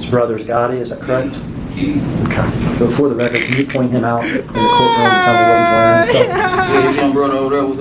His brother's Gotti, is that correct? Yeah. Okay. So for the record, can you point him out in the courtroom and tell me what he's wearing and stuff? Yeah, his young brother over there with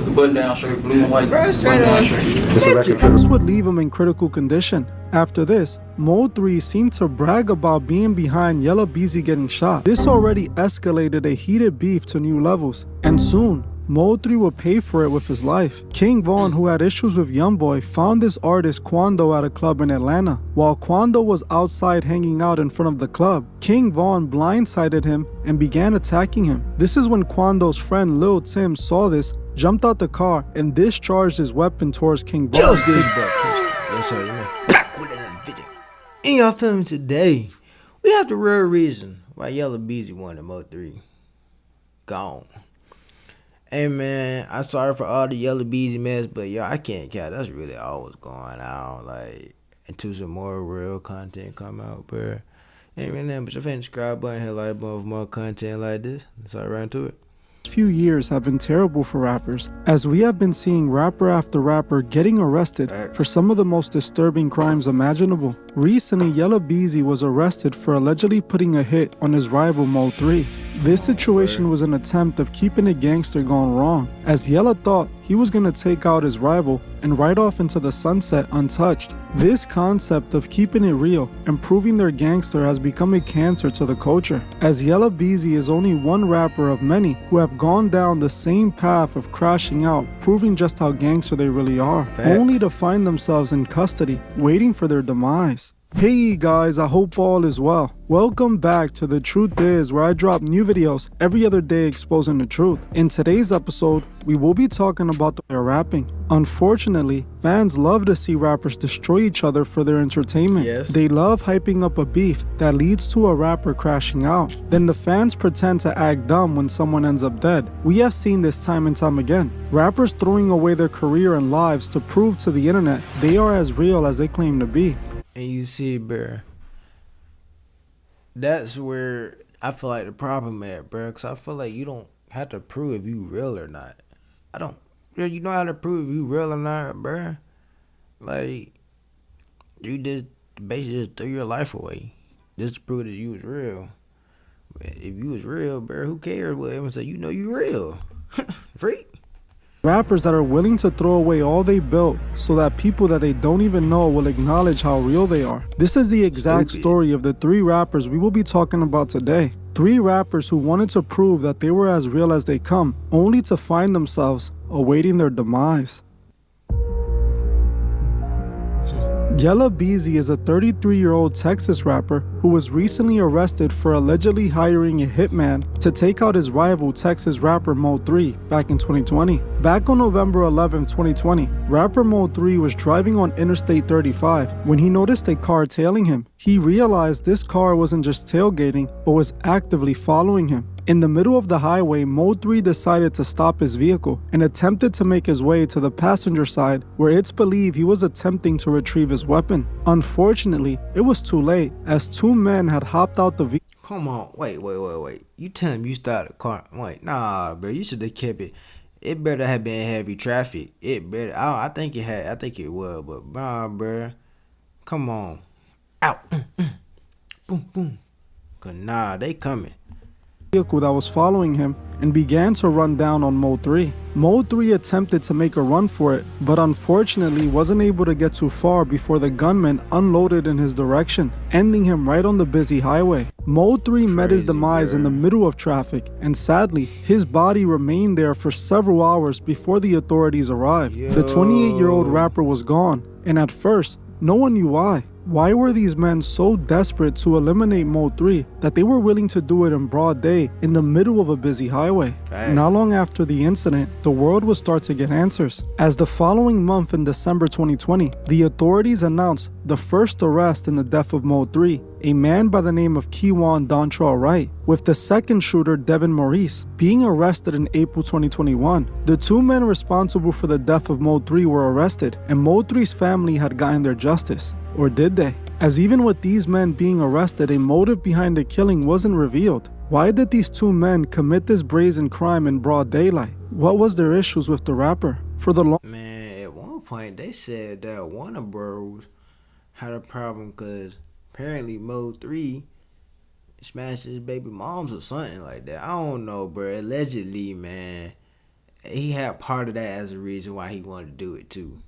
the button-down shirt, blue and white button-down shirt. Just the record. This would leave him in critical condition. After this, Mo 3 seemed to brag about being behind Yella Beezy getting shot. This already escalated a heated beef to new levels, and soon, Mo 3 would pay for it with his life. King Von, who had issues with Youngboy, found this artist Quando at a club in Atlanta. While Quando was outside hanging out in front of the club, King Von blindsided him and began attacking him. This is when Quando's friend Lil Tim saw this, jumped out the car, and discharged his weapon towards King Von. Yo, good, bro. Yes, sir. Back with another video. In y'all film today, we have the real reason why Yella Beezy wanted Mo 3 gone. Hey man, I'm sorry for all the Yella Beezy mess, but yo, I can't count. That's really all what's going on. Like, until some more real content come out, bro. Ain't really nothing but your favorite subscribe button, hit like button for more content like this. Let's get right into it. Few years have been terrible for rappers, as we have been seeing rapper after rapper getting arrested for some of the most disturbing crimes imaginable. Recently, Yella Beezy was arrested for allegedly putting a hit on his rival Mo 3. This situation was an attempt of keeping a gangster gone wrong, as Yella thought he was going to take out his rival and ride off into the sunset untouched. This concept of keeping it real and proving their gangster has become a cancer to the culture, as Yella Beezy is only one rapper of many who have gone down the same path of crashing out, proving just how gangster they really are, only to find themselves in custody, waiting for their demise. Hey guys, I hope all is well. Welcome back to The Truth Is, where I drop new videos every other day exposing the truth. In today's episode, we will be talking about their rapping. Unfortunately, fans love to see rappers destroy each other for their entertainment. They love hyping up a beef that leads to a rapper crashing out. Then the fans pretend to act dumb when someone ends up dead. We have seen this time and time again. Rappers throwing away their career and lives to prove to the internet they are as real as they claim to be. And you see, bro, that's where I feel like the problem at, bro. Because I feel like you don't have to prove if you real or not. You know how to prove if you real or not, bro. Like, you just basically just threw your life away just to prove that you was real. But if you was real, bro, who cares what everyone say? You know you real. Freak. Rappers that are willing to throw away all they built so that people that they don't even know will acknowledge how real they are. This is the exact story of the 3 rappers we will be talking about today. 3 rappers who wanted to prove that they were as real as they come, only to find themselves awaiting their demise. Yella Beezy is a 33-year-old Texas rapper who was recently arrested for allegedly hiring a hitman to take out his rival Texas rapper Mo 3 back in 2020. Back on November 11, 2020, rapper Mo 3 was driving on Interstate 35 when he noticed a car tailing him. He realized this car wasn't just tailgating, but was actively following him. In the middle of the highway, Mo 3 decided to stop his vehicle and attempted to make his way to the passenger side, where it's believed he was attempting to retrieve his weapon. Unfortunately, it was too late, as 2 men had hopped out the vehicle. Come on, wait. You tell him you started a car. Wait, nah, bro, you should have kept it. It better have been heavy traffic. It better. I think it was, but nah, bro. Come on. Out. Boom, boom. Cause nah, they coming. Vehicle that was following him and began to run down on Mo 3. Mo 3 attempted to make a run for it, but unfortunately wasn't able to get too far before the gunman unloaded in his direction, ending him right on the busy highway. Mo 3 met his demise in the middle of traffic, and sadly, his body remained there for several hours before the authorities arrived. The 28-year-old rapper was gone, and at first, no one knew why. Why were these men so desperate to eliminate Mo 3 that they were willing to do it in broad day in the middle of a busy highway? Not long after the incident, the world would start to get answers, as the following month in December 2020, the authorities announced the first arrest in the death of Mo 3, a man by the name of Kewan Dontrell Wright, with the second shooter Devin Maurice being arrested in April 2021. The 2 men responsible for the death of Mo 3 were arrested, and Mo 3's family had gotten their justice. Or did they? As even with these men being arrested, a motive behind the killing wasn't revealed. Why did these 2 men commit this brazen crime in broad daylight? What was their issues with the rapper? Man, at one point they said that Warner Bros had a problem because Apparently, Mo 3 smashed his baby moms or something like that. I don't know, bro. Allegedly, man, he had part of that as a reason why he wanted to do it too.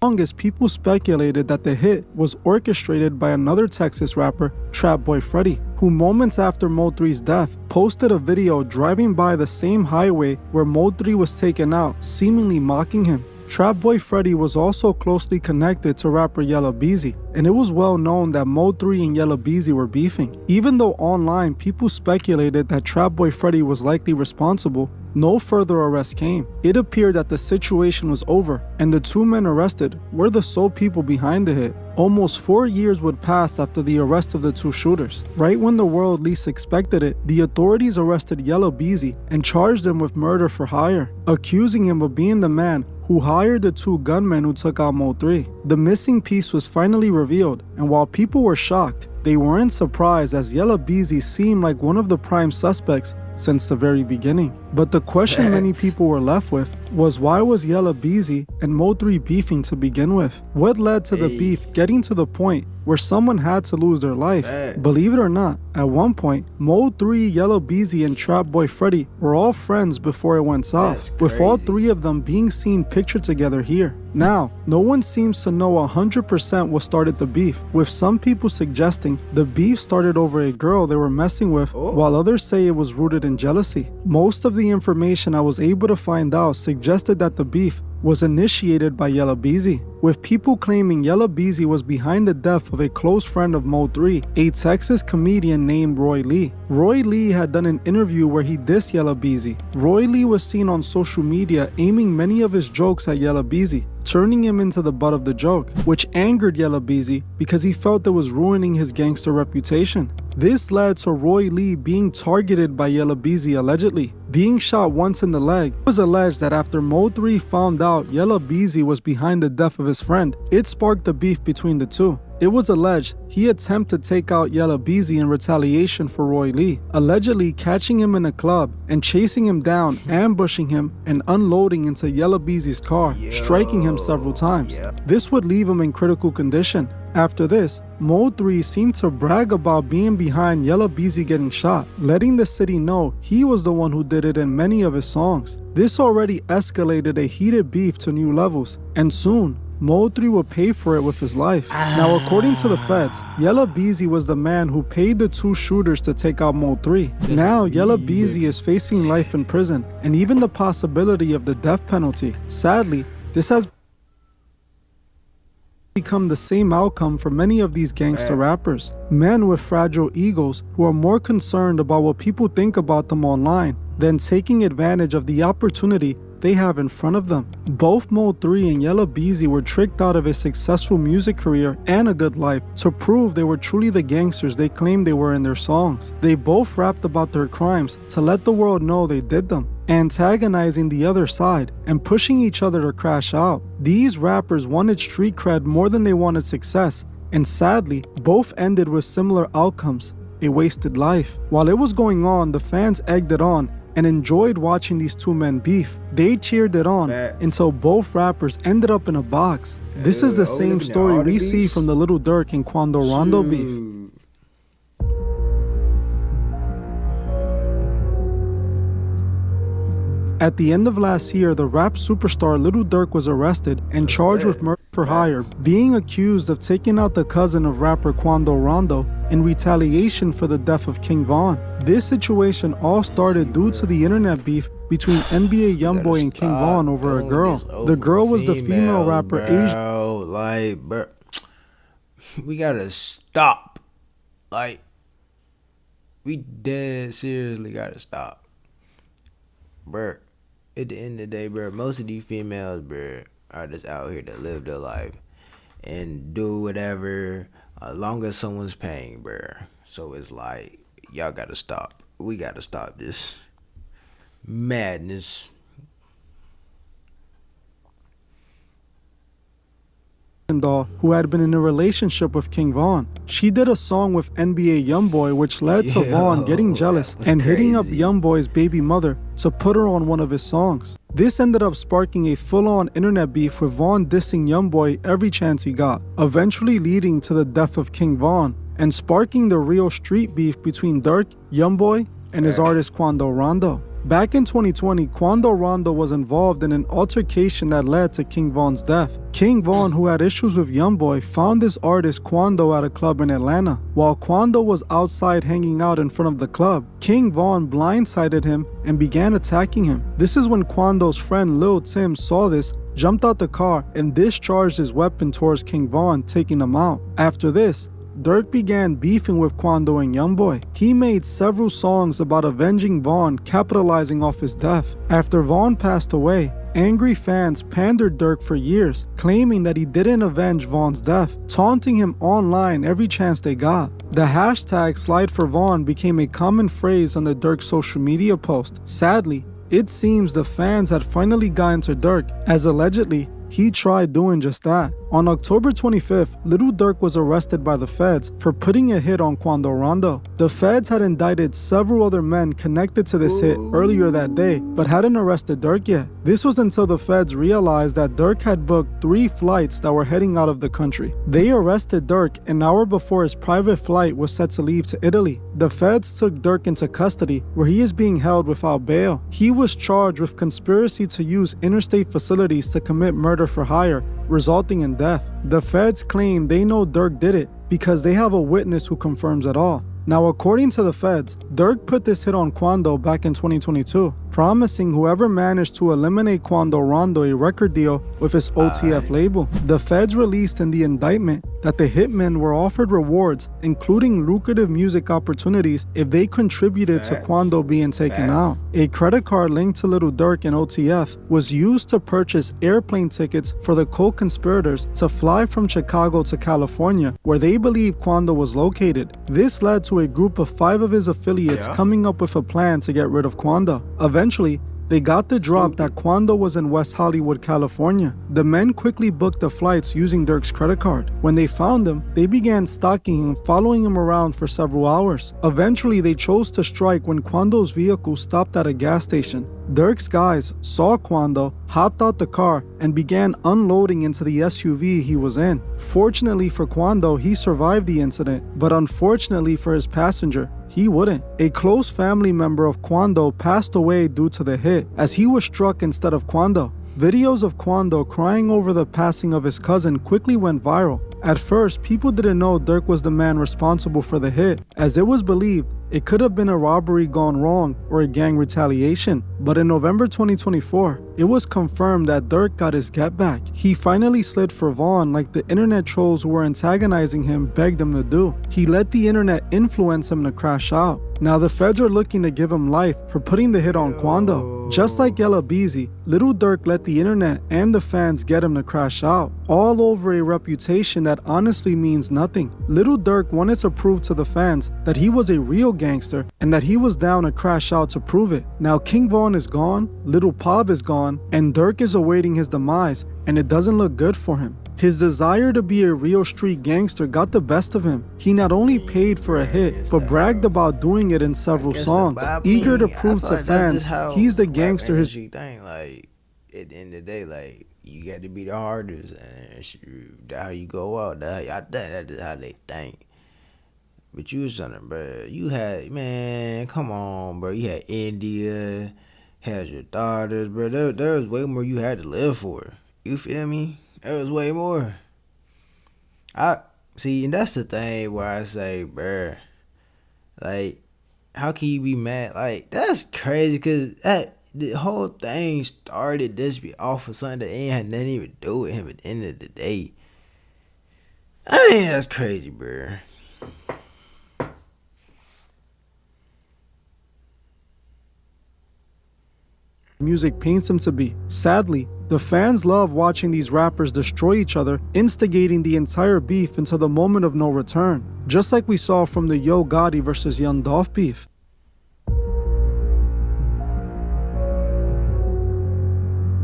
Longest, people speculated that the hit was orchestrated by another Texas rapper, Trap Boy Freddy, who moments after Mo 3's death posted a video driving by the same highway where Mo 3 was taken out, seemingly mocking him. Trap Boy Freddy was also closely connected to rapper Yella Beezy, and it was well known that Mo 3 and Yella Beezy were beefing. Even though online people speculated that Trap Boy Freddy was likely responsible, no further arrests came. It appeared that the situation was over, and the two men arrested were the sole people behind the hit. Almost 4 years would pass after the arrest of the two shooters. Right when the world least expected it, the authorities arrested Yella Beezy and charged him with murder for hire, accusing him of being the man who hired the two gunmen who took out Mo 3. The missing piece was finally revealed, and while people were shocked, they weren't surprised as Yella Beezy seemed like one of the prime suspects since the very beginning. But the question many people were left with was, why was Yella Beezy and Mo 3 beefing to begin with? What led to the beef getting to the point where someone had to lose their life? Believe it or not, at one point, Mo 3, Yella Beezy, and Trap Boy Freddy were all friends before it went south, with all three of them being seen pictured together here. Now, no one seems to know 100% what started the beef, with some people suggesting the beef started over a girl they were messing with, while others say it was rooted in jealousy. Most of the information I was able to find out suggested that the beef was initiated by Yella Beezy, with people claiming Yella Beezy was behind the death of a close friend of Mo 3, a Texas comedian named Roy Lee. Roy Lee had done an interview where he dissed Yella Beezy. Roy Lee was seen on social media aiming many of his jokes at Yella Beezy, turning him into the butt of the joke, which angered Yella Beezy because he felt it was ruining his gangster reputation. This led to Roy Lee being targeted by Yella Beezy allegedly, being shot once in the leg. It was alleged that after Mo 3 found out Yella Beezy was behind the death of his friend, it sparked a beef between the two. It was alleged he attempted to take out Yella Beezy in retaliation for Roy Lee, allegedly catching him in a club and chasing him down, ambushing him, and unloading into Yella Beezy's car, striking him several times. This would leave him in critical condition. After this, Mo 3 seemed to brag about being behind Yella Beezy getting shot, letting the city know he was the one who did it in many of his songs. This already escalated a heated beef to new levels, and soon, Mo 3 would pay for it with his life. Now, according to the feds, Yella Beezy was the man who paid the two shooters to take out Mo 3. Now, Yella Beezy is facing life in prison, and even the possibility of the death penalty. Sadly, this has become the same outcome for many of these gangster rappers. Men with fragile egos who are more concerned about what people think about them online than taking advantage of the opportunity they have in front of them. Both Mo 3 and Yella Beezy were tricked out of a successful music career and a good life to prove they were truly the gangsters they claimed they were in their songs. They both rapped about their crimes to let the world know they did them, antagonizing the other side and pushing each other to crash out. These rappers wanted street cred more than they wanted success, and sadly, both ended with similar outcomes: a wasted life. While it was going on, the fans egged it on and enjoyed watching these two men beef. They cheered it on until both rappers ended up in a box. This is the same story we see from the Little Durk and Quando Rondo beef. At the end of last year, the rap superstar Little Durk was arrested and charged with murder for hire, being accused of taking out the cousin of rapper Quando Rondo in retaliation for the death of King Von. This situation all started due to the internet beef between NBA YoungBoy and King Von over a girl. The girl was the female rapper Asia. Like, bro, we gotta stop. Like, we dead seriously gotta stop. Bro, at the end of the day, bro, most of these females, bro, are just out here to live their life and do whatever as long as someone's paying, bro. So it's like, y'all gotta stop. We gotta stop this madness. 。doll who had been in a relationship with King Von. She did a song with NBA Youngboy which led to Von getting jealous and hitting up Youngboy's baby mother to put her on one of his songs. This ended up sparking a full-on internet beef with Von dissing Youngboy every chance he got, eventually leading to the death of King Von and sparking the real street beef between Durk, Youngboy, and his artist Quando Rondo. Back in 2020, Quando Rondo was involved in an altercation that led to King Von's death. King Von, who had issues with Youngboy, found this artist Quando at a club in Atlanta. While Quando was outside hanging out in front of the club, King Von blindsided him and began attacking him. This is when Quando's friend Lil Tim saw this, jumped out the car, and discharged his weapon towards King Von, taking him out. After this, Durk began beefing with Quando and Youngboy. He made several songs about avenging Von, capitalizing off his death. After Von passed away, angry fans pandered Durk for years, claiming that he didn't avenge Von's death, taunting him online every chance they got. The hashtag Slide for Von became a common phrase on the Durk social media post. Sadly, it seems the fans had finally gotten to Durk, as allegedly, he tried doing just that. On October 25th, Lil Durk was arrested by the feds for putting a hit on Quando Rondo. The feds had indicted several other men connected to this hit earlier that day, but hadn't arrested Durk yet. This was until the feds realized that Durk had booked 3 flights that were heading out of the country. They arrested Durk an hour before his private flight was set to leave to Italy. The feds took Durk into custody, where he is being held without bail. He was charged with conspiracy to use interstate facilities to commit murder for hire, resulting in death. The feds claim they know Durk did it because they have a witness who confirms it all. Now, according to the feds, Durk put this hit on Quando back in 2022, promising whoever managed to eliminate Quando Rondo a record deal with his OTF label. The feds released in the indictment that the hitmen were offered rewards, including lucrative music opportunities if they contributed to Quando being taken out. A credit card linked to Lil Durk and OTF was used to purchase airplane tickets for the co-conspirators to fly from Chicago to California, where they believed Quando was located. This led to a group of 5 of his affiliates coming up with a plan to get rid of Quando. Eventually, they got the drop that Quando was in West Hollywood, California. The men quickly booked the flights using Durk's credit card. When they found him, they began stalking him, following him around for several hours. Eventually, they chose to strike when Quando's vehicle stopped at a gas station. Durk's guys saw Quando, hopped out the car, and began unloading into the SUV he was in. Fortunately for Quando, he survived the incident, but unfortunately for his passenger, he wouldn't. A close family member of Quando passed away due to the hit, as he was struck instead of Quando. Videos of Quando crying over the passing of his cousin quickly went viral. At first, people didn't know Durk was the man responsible for the hit, as it was believed it could have been a robbery gone wrong or a gang retaliation. But in November 2024, it was confirmed that Durk got his get back. He finally slid for Von like the internet trolls who were antagonizing him begged him to do. He let the internet influence him to crash out. Now the feds are looking to give him life for putting the hit on Quando. Just like Yella Beezy, Lil Durk let the internet and the fans get him to crash out, all over a reputation that honestly means nothing. Lil Durk wanted to prove to the fans that he was a real gangster and that he was down to crash out to prove it. Now King Von is gone, Lil Pav is gone, and Durk is awaiting his demise, and it doesn't look good for him. His desire to be a real street gangster got the best of him. He not only paid for a hit, but bragged about doing it in several songs, eager to prove to fans he's the gangster his thing. Like, at the end of the day, like, you got to be the hardest, and that's how you go out. I think that's how they think. But you was something, bro. You had, man, come on, bro. You had India, had your daughters, bro. There was way more you had to live for. You feel me? There was way more. I see, and that's the thing where I say, bruh, like, how can you be mad? Like, that's crazy, because the whole thing started this be off of something that ain't had nothing even to do with him at the end of the day. I mean, that's crazy, bruh. music paints him to be. Sadly, the fans love watching these rappers destroy each other, instigating the entire beef until the moment of no return, just like we saw from the Yo Gotti versus Young Dolph beef.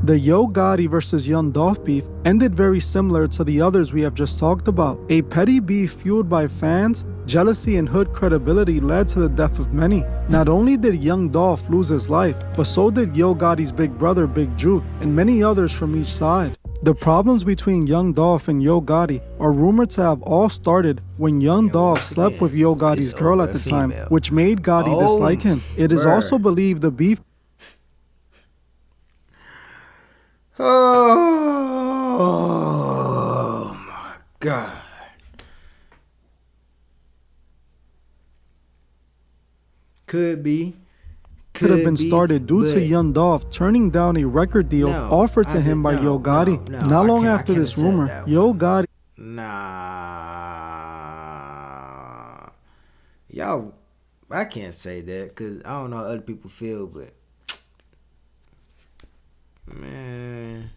The Yo Gotti versus Young Dolph beef ended very similar to the others we have just talked about. A petty beef fueled by fans, jealousy, and hood credibility led to the death of many. Not only did Young Dolph lose his life, but so did Yo Gotti's big brother Big Juke and many others from each side. The problems between Young Dolph and Yo Gotti are rumored to have all started when Young Dolph slept with Yo Gotti's girl at the time, which made Gotti dislike him. It is also believed the beef Oh my God. Could have been started due to Young Dolph turning down a record deal offered to him by Yo Gotti. Not long after this rumor, Yo Gotti... Nah. Y'all, I can't say that because I don't know how other people feel, but... Man...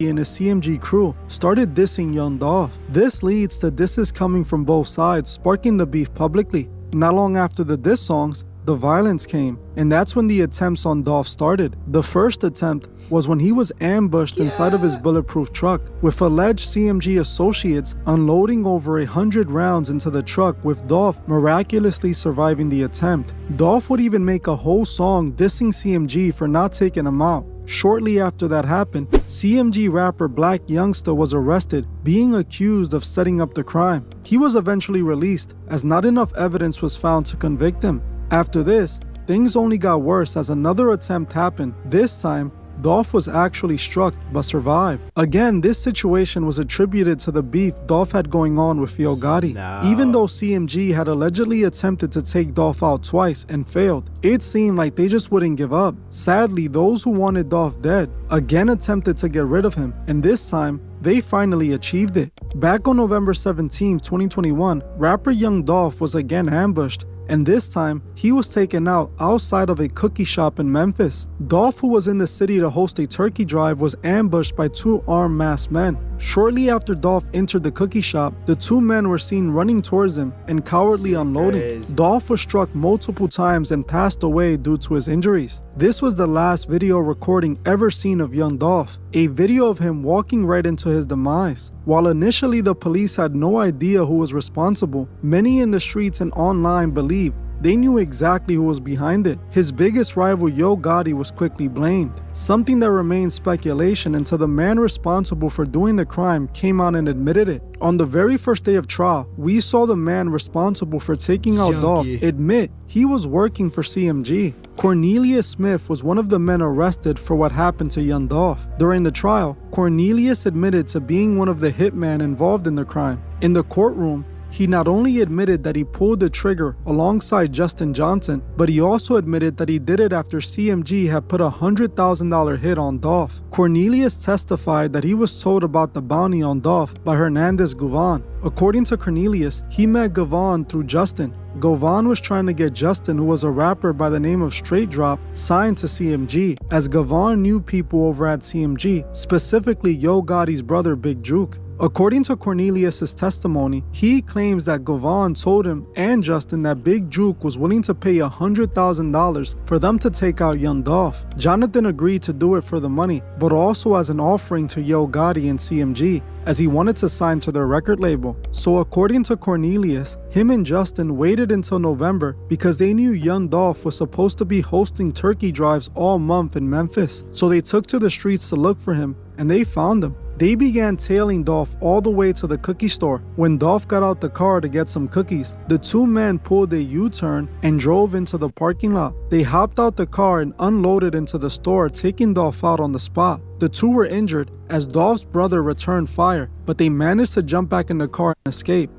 and his CMG crew started dissing Young Dolph. This leads to disses coming from both sides, sparking the beef publicly. Not long after the diss songs, the violence came, and that's when the attempts on Dolph started. The first attempt was when he was ambushed inside of his bulletproof truck, with alleged CMG associates unloading over 100 rounds into the truck, with Dolph miraculously surviving the attempt. Dolph would even make a whole song dissing CMG for not taking him out. Shortly after that happened, CMG rapper Black Youngsta was arrested, being accused of setting up the crime. He was eventually released, as not enough evidence was found to convict him. After this, things only got worse as another attempt happened. This time, Dolph was actually struck but survived. Again, this situation was attributed to the beef Dolph had going on with Yo Gotti. Even though CMG had allegedly attempted to take Dolph out twice and failed, it seemed like they just wouldn't give up. Sadly, those who wanted Dolph dead again attempted to get rid of him, and this time, they finally achieved it. Back on November 17, 2021, rapper Young Dolph was again ambushed, and this time, he was taken out outside of a cookie shop in Memphis. Dolph, who was in the city to host a turkey drive, was ambushed by two armed masked men. Shortly after Dolph entered the cookie shop, the two men were seen running towards him and cowardly unloading. Dolph was struck multiple times and passed away due to his injuries. This was the last video recording ever seen of Young Dolph, a video of him walking right into his demise. While initially the police had no idea who was responsible, many in the streets and online believed they knew exactly who was behind it. His biggest rival Yo Gotti was quickly blamed, something that remained speculation until the man responsible for doing the crime came out and admitted it. On the very first day of trial, we saw the man responsible for taking out Dolph admit he was working for CMG. Cornelius Smith was one of the men arrested for what happened to Young Dolph. During the trial, Cornelius admitted to being one of the hitmen involved in the crime. In the courtroom, he not only admitted that he pulled the trigger alongside Justin Johnson, but he also admitted that he did it after CMG had put a $100,000 hit on Dolph. Cornelius testified that he was told about the bounty on Dolph by Hernandez Govan. According to Cornelius, he met Govan through Justin. Govan was trying to get Justin, who was a rapper by the name of Straight Drop, signed to CMG, as Govan knew people over at CMG, specifically Yo Gotti's brother Big Juke. According to Cornelius' testimony, he claims that Govan told him and Justin that Big Juke was willing to pay $100,000 for them to take out Young Dolph. Jonathan agreed to do it for the money, but also as an offering to Yo Gotti and CMG, as he wanted to sign to their record label. So according to Cornelius, him and Justin waited until November because they knew Young Dolph was supposed to be hosting turkey drives all month in Memphis. So they took to the streets to look for him, and they found him. They began tailing Dolph all the way to the cookie store. When Dolph got out the car to get some cookies, the two men pulled a U-turn and drove into the parking lot. They hopped out the car and unloaded into the store, taking Dolph out on the spot. The two were injured as Dolph's brother returned fire, but they managed to jump back in the car and escape.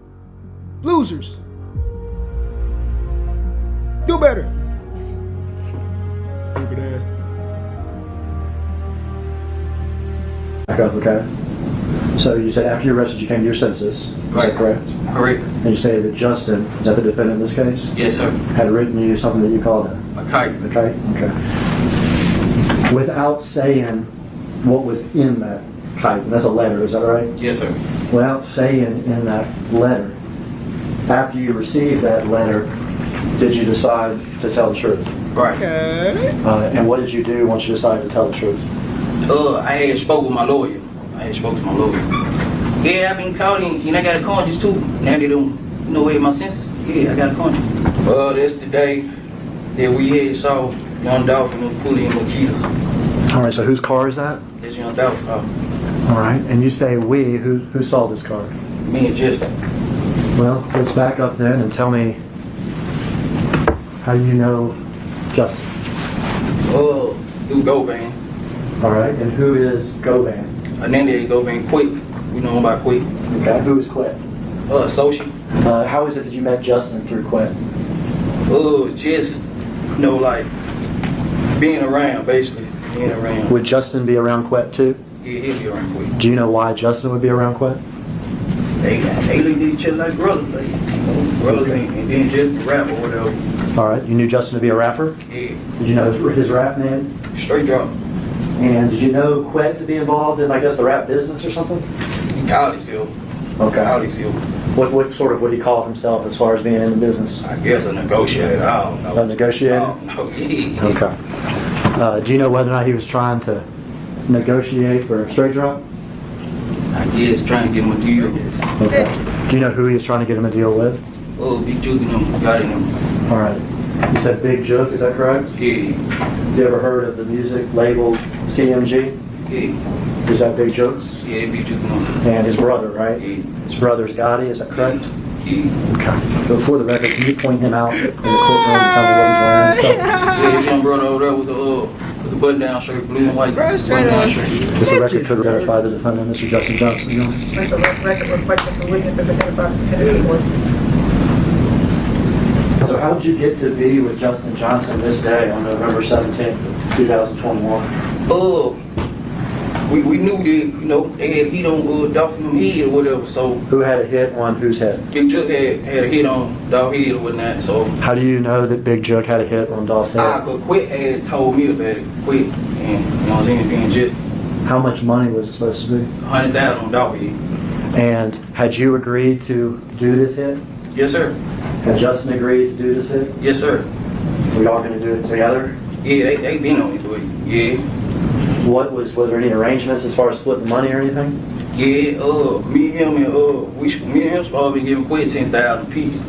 Losers! Do better! Stupid ass. Back up, okay? So you said after you arrested, you came to your senses. Is that correct? Correct. And you say that Justin, is that the defendant in this case? Yes, sir. Had written you something that you called a kite. a kite? Okay. Without saying what was in that kite, and that's a letter, is that right? Yes, sir. Without saying in that letter, after you received that letter, did you decide to tell the truth? Right. And what did you do once you decided to tell the truth? I had spoke with my lawyer. Yeah, I've been caught and I got a conscience too. Now they don't know my senses. Yeah, I got a conscience. That's the day that we had saw Young Dolph and Pulling in Makitas. All right, so whose car is that? That's Young Dolph's car. All right, and you say we, who saw this car? Me and Jessica. Well, let's back up then and tell me how you know Justin. Through Govan. All right, and who is Govan? Ananda Govan Quick. We know him by Quick. Okay, who is Quit? Associate. How is it that you met Justin through Quit? Just, like, being around, basically. Being around. Would Justin be around Quit too? Yeah, he'll be around Quick. Do you know why Justin would be around Quit? They look at each other like brothers, brothers, and then just rap or whatever. All right, you knew Justin to be a rapper? Yeah. Did you know his rap name? Straight drop. And did you know Quet to be involved in, I guess, the rap business or something? He called himself. Okay. What sort of would he call himself as far as being in the business? I guess a negotiator. I don't know. A negotiator? I don't know. Yeah. Okay. Do you know whether or not he was trying to negotiate for Straight Drop? I guess trying to get him a deal. Okay. Do you know who he was trying to get him a deal with? Big Juke and them got in him. All right. You said Big Jook, is that correct? Yeah. You ever heard of the music label CMG? Yeah. Is that Big Jook's? Yeah, Big Juke and them. And his brother, right? Yeah. His brother's Gotti, is that correct? Yeah. Okay. So for the record, can you point him out in the courtroom and tell me what he's wearing and stuff? Yeah, his young brother over there with the button-down shirt, blue and white button-down shirt. If the record could verify the defendant, Mr. Justin Johnson, Your Honor. Let the record reflect that the witness has identified the defendant. So how did you get to be with Justin Johnson this day on November 17th, 2021? We knew that, they had heat on Dolphin them head or whatever, so Who had a hit on whose head? Big Juke had a hit on Dolph head or whatnot, so How do you know that Big Jook had a hit on Dolph's I head? could quit had told me about it, quit, and what I'm saying, being just How much money was it supposed to be? 100,000 on Dolph head. And had you agreed to do this hit? Yes, sir. Had Justin agreed to do this hit? Yes, sir. Were y'all going to do it together? Yeah, they been on it, but yeah. Were there any arrangements as far as splitting the money or anything? Yeah, me and him supposed to be giving Quit 10,000 apiece.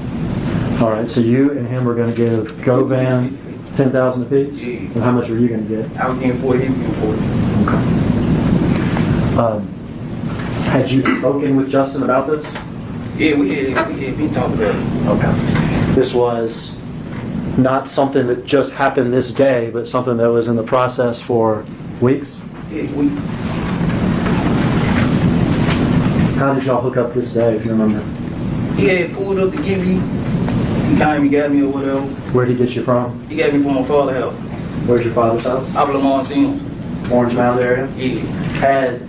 All right, so you and him were going to give Govan 10,000 apiece? Yeah. And how much were you going to get? I was getting 40, he was getting 40. Okay. Had you spoken with Justin about this? Yeah, we had been talking about it. Okay. This was not something that just happened this day, but something that was in the process for weeks? Yeah, How did y'all hook up this day, if you remember? he had pulled up to get me. He came and got me or whatever. Where'd he get you from? He got me from my father's house. Where's your father's house? Ablamon Sims. Orange Mound area? Yeah. Had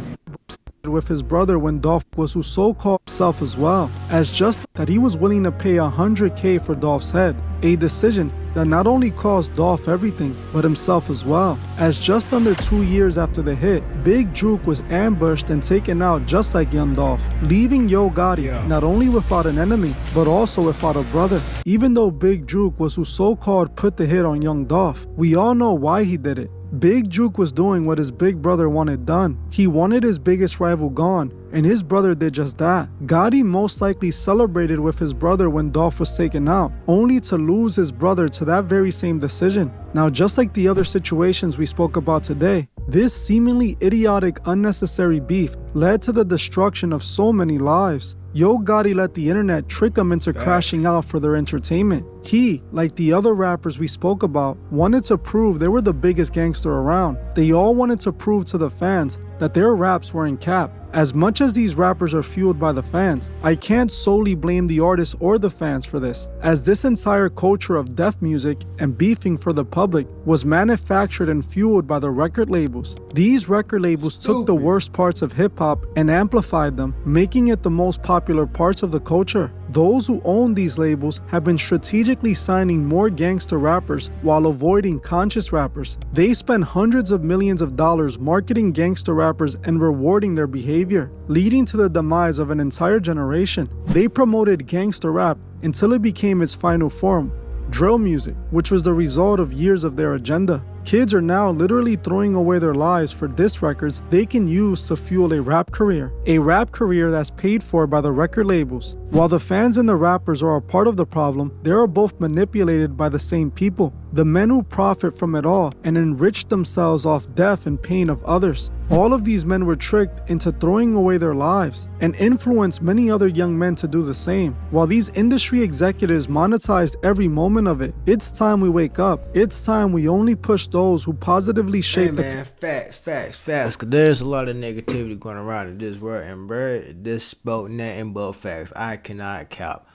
with his brother when Dolph was who so-called himself as well, as just that he was willing to pay $100K for Dolph's head, a decision that not only cost Dolph everything, but himself as well, as just under 2 years after the hit, Big Juke was ambushed and taken out just like young Dolph, leaving Yo Gotti not only without an enemy, but also without a brother. Even though Big Juke was who so-called put the hit on young Dolph, we all know why he did it. Big Juke was doing what his big brother wanted done. He wanted his biggest rival gone, and his brother did just that. Gotti most likely celebrated with his brother when Dolph was taken out, only to lose his brother to that very same decision. Now, just like the other situations we spoke about today, this seemingly idiotic, unnecessary beef led to the destruction of so many lives. Yo Gotti let the internet trick him into crashing out for their entertainment. He, like the other rappers we spoke about, wanted to prove they were the biggest gangster around. They all wanted to prove to the fans that their raps were in cap. As much as these rappers are fueled by the fans, I can't solely blame the artists or the fans for this, as this entire culture of death music and beefing for the public was manufactured and fueled by the record labels. These record labels took the worst parts of hip-hop and amplified them, making it the most popular parts of the culture. Those who own these labels have been strategically signing more gangster rappers while avoiding conscious rappers. They spend hundreds of millions of dollars marketing gangster rappers and rewarding their behavior, leading to the demise of an entire generation. They promoted gangster rap until it became its final form, drill music, which was the result of years of their agenda. Kids are now literally throwing away their lives for diss records they can use to fuel a rap career. A rap career that's paid for by the record labels. While the fans and the rappers are a part of the problem, they are both manipulated by the same people. The men who profit from it all and enrich themselves off death and pain of others. All of these men were tricked into throwing away their lives and influenced many other young men to do the same. While these industry executives monetized every moment of it, it's time we wake up. It's time we only push those who positively shape facts. Cause there's a lot of negativity going around in this world, and bruh, this spoke nothing but facts. I cannot cap,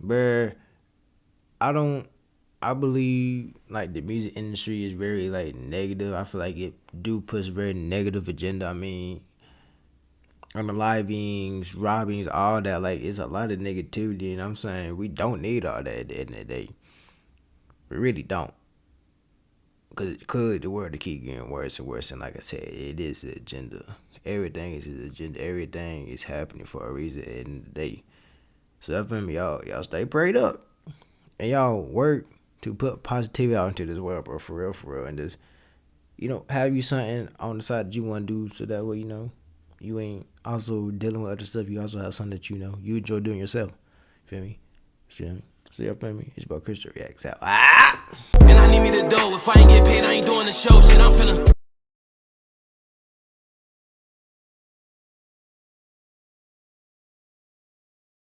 bruh. I believe like the music industry is very like negative. I feel like it do push very negative agenda. I mean, unalivings, robbings, all that. Like, it's a lot of negativity, and I'm saying we don't need all that at the end of the day. We really don't. Because the world to keep getting worse and worse, and like I said, it is the agenda. Everything is his agenda. Everything is happening for a reason at the end of the day. So I feel me, y'all stay prayed up, and y'all work to put positivity out into this world, bro, for real, and just, have you something on the side that you want to do, so that way, you ain't also dealing with other stuff. You also have something that you enjoy doing yourself. Feel me? So y'all feel me? It's about Chris Reacts out. And I need me to do. If I ain't get paid, I ain't doing the show. Shit, I'm finna.